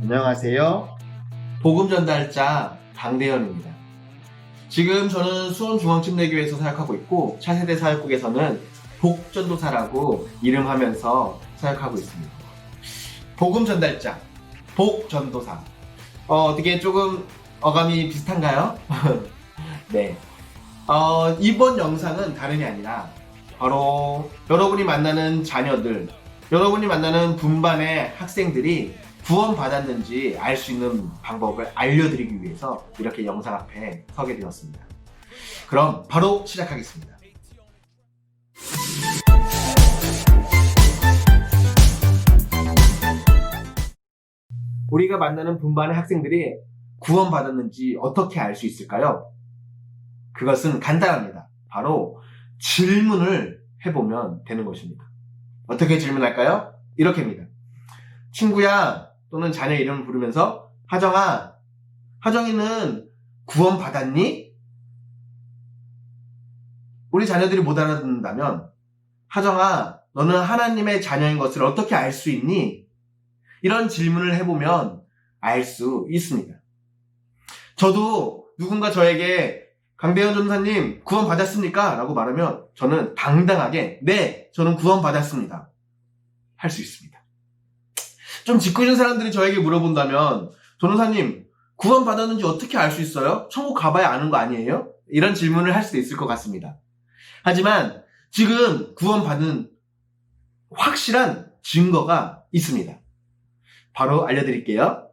안녕하세요. 복음 전달자 강대현입니다. 지금 저는 수원중앙침례교회에서 사역하고 있고 차세대 사역국에서는 복전도사라고 이름하면서 사역하고 있습니다. 복음 전달자, 복전도사. 어떻게 조금 어감이 비슷한가요? 네. 이번 영상은 다름이 아니라 바로 여러분이 만나는 자녀들, 여러분이 만나는 분반의 학생들이 구원받았는지 알 수 있는 방법을 알려드리기 위해서 이렇게 영상 앞에 서게 되었습니다. 그럼 바로 시작하겠습니다. 우리가 만나는 분반의 학생들이 구원받았는지 어떻게 알 수 있을까요? 그것은 간단합니다. 바로 질문을 해보면 되는 것입니다. 어떻게 질문할까요? 이렇게입니다. 친구야, 또는 자녀 이름을 부르면서 하정아, 하정이는 구원 받았니? 우리 자녀들이 못 알아듣는다면 하정아, 너는 하나님의 자녀인 것을 어떻게 알 수 있니? 이런 질문을 해보면 알 수 있습니다. 저도 누군가 저에게 강대현 전사님 구원 받았습니까? 라고 말하면 저는 당당하게 네, 저는 구원 받았습니다. 할 수 있습니다. 좀 짓궂은 사람들이 저에게 물어본다면 전도사님 구원 받았는지 어떻게 알 수 있어요? 천국 가봐야 아는 거 아니에요? 이런 질문을 할 수도 있을 것 같습니다. 하지만 지금 구원받은 확실한 증거가 있습니다. 바로 알려드릴게요.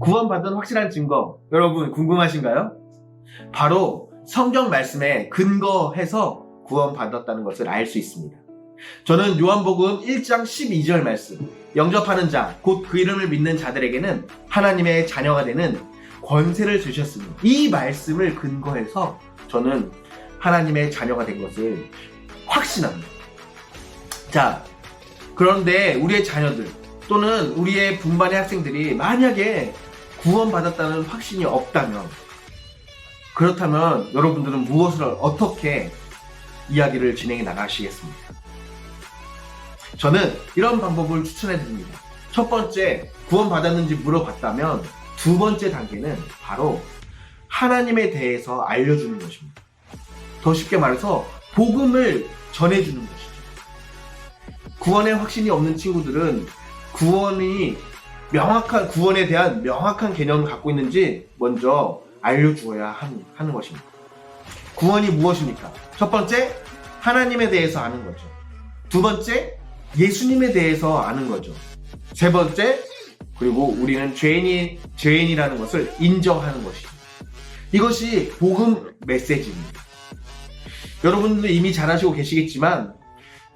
구원받은 확실한 증거, 여러분 궁금하신가요? 바로 성경 말씀에 근거해서 구원받았다는 것을 알 수 있습니다. 저는 요한복음 1장 12절 말씀, 영접하는 자, 곧 그 이름을 믿는 자들에게는 하나님의 자녀가 되는 권세를 주셨으니, 이 말씀을 근거해서 저는 하나님의 자녀가 된 것을 확신합니다. 자, 그런데 우리의 자녀들 또는 우리의 분반의 학생들이 만약에 구원받았다는 확신이 없다면, 그렇다면 여러분들은 무엇을 어떻게 이야기를 진행해 나가시겠습니까? 저는 이런 방법을 추천해 드립니다. 첫 번째, 구원받았는지 물어봤다면 두 번째 단계는 바로 하나님에 대해서 알려주는 것입니다. 더 쉽게 말해서 복음을 전해주는 것이죠. 구원의 확신이 없는 친구들은 구원에 대한 명확한 개념을 갖고 있는지 먼저 알려주어야 하는 것입니다. 구원이 무엇입니까? 첫 번째, 하나님에 대해서 아는 거죠. 두 번째, 예수님에 대해서 아는 거죠. 세 번째, 그리고 우리는 죄인이라는 것을 인정하는 것입니다. 이것이 복음 메시지입니다. 여러분들도 이미 잘 아시고 계시겠지만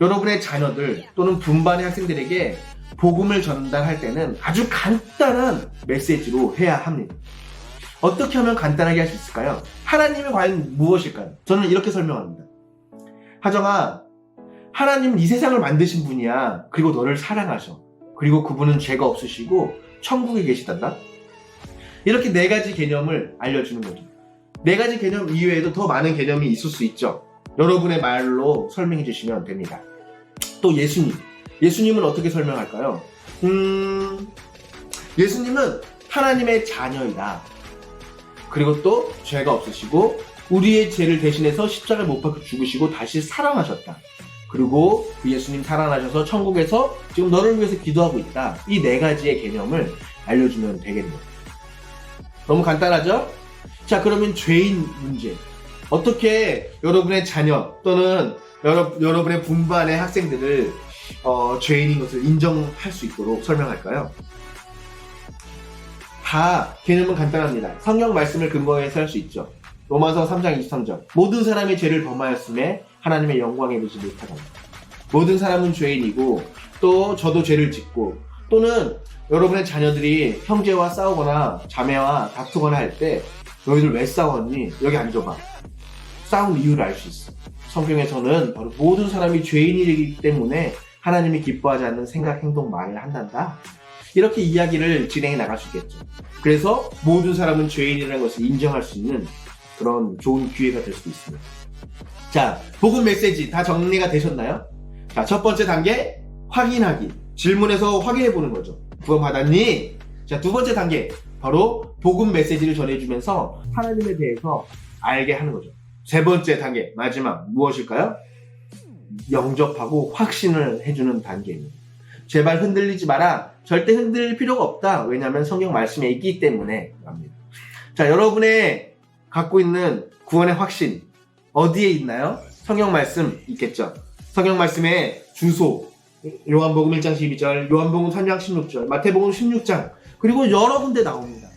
여러분의 자녀들 또는 분반의 학생들에게 복음을 전달할 때는 아주 간단한 메시지로 해야 합니다. 어떻게 하면 간단하게 할 수 있을까요? 하나님이 과연 무엇일까요? 저는 이렇게 설명합니다. 하정아, 하나님은 이 세상을 만드신 분이야. 그리고 너를 사랑하셔. 그리고 그분은 죄가 없으시고 천국에 계시단다. 이렇게 네 가지 개념을 알려주는 거죠. 네 가지 개념 이외에도 더 많은 개념이 있을 수 있죠. 여러분의 말로 설명해 주시면 됩니다. 또 예수님은 어떻게 설명할까요? 예수님은 하나님의 자녀이다. 그리고 또 죄가 없으시고 우리의 죄를 대신해서 십자가에 못 박혀 죽으시고 다시 살아나셨다. 그리고 그 예수님 살아나셔서 천국에서 지금 너를 위해서 기도하고 있다. 이 네 가지의 개념을 알려주면 되겠네요. 너무 간단하죠? 자, 그러면 죄인 문제. 어떻게 여러분의 자녀 또는 여러분의 분반의 학생들을 죄인인 것을 인정할 수 있도록 설명할까요? 다 개념은 간단합니다. 성경 말씀을 근거해서 할 수 있죠. 로마서 3장 23절. 모든 사람이 죄를 범하였음에 하나님의 영광에 이르지 못하다. 모든 사람은 죄인이고 또 저도 죄를 짓고 또는 여러분의 자녀들이 형제와 싸우거나 자매와 다투거나 할 때 너희들 왜 싸웠니? 여기 앉아봐. 싸운 이유를 알 수 있어. 성경에서는 바로 모든 사람이 죄인이기 때문에 하나님이 기뻐하지 않는 생각, 행동, 말을 한단다. 이렇게 이야기를 진행해 나갈 수 있겠죠. 그래서 모든 사람은 죄인이라는 것을 인정할 수 있는 그런 좋은 기회가 될 수도 있습니다. 자, 복음 메시지 다 정리가 되셨나요? 자, 첫 번째 단계 확인하기. 질문에서 확인해 보는 거죠. 구원받았니? 자, 두 번째 단계 바로 복음 메시지를 전해주면서 하나님에 대해서 알게 하는 거죠. 세 번째 단계 마지막 무엇일까요? 영접하고 확신을 해주는 단계입니다. 제발 흔들리지 마라. 절대 흔들릴 필요가 없다. 왜냐하면 성경 말씀에 있기 때문에 합니다. 자, 여러분의 갖고 있는 구원의 확신 어디에 있나요? 성경 말씀 있겠죠. 성경 말씀의 주소 요한복음 1장 12절, 요한복음 3장 16절, 마태복음 16장 그리고 여러 군데 나옵니다.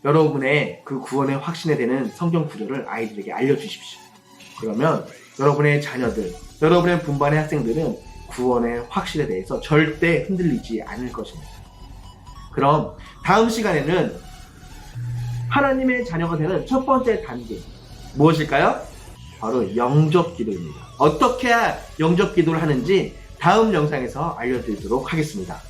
여러분의 그 구원의 확신에 대한 성경 구절을 아이들에게 알려주십시오. 그러면 여러분의 자녀들, 여러분의 분반의 학생들은 구원의 확신에 대해서 절대 흔들리지 않을 것입니다. 그럼 다음 시간에는 하나님의 자녀가 되는 첫 번째 단계 무엇일까요? 바로 영접 기도입니다. 어떻게 해야 영접 기도를 하는지 다음 영상에서 알려드리도록 하겠습니다.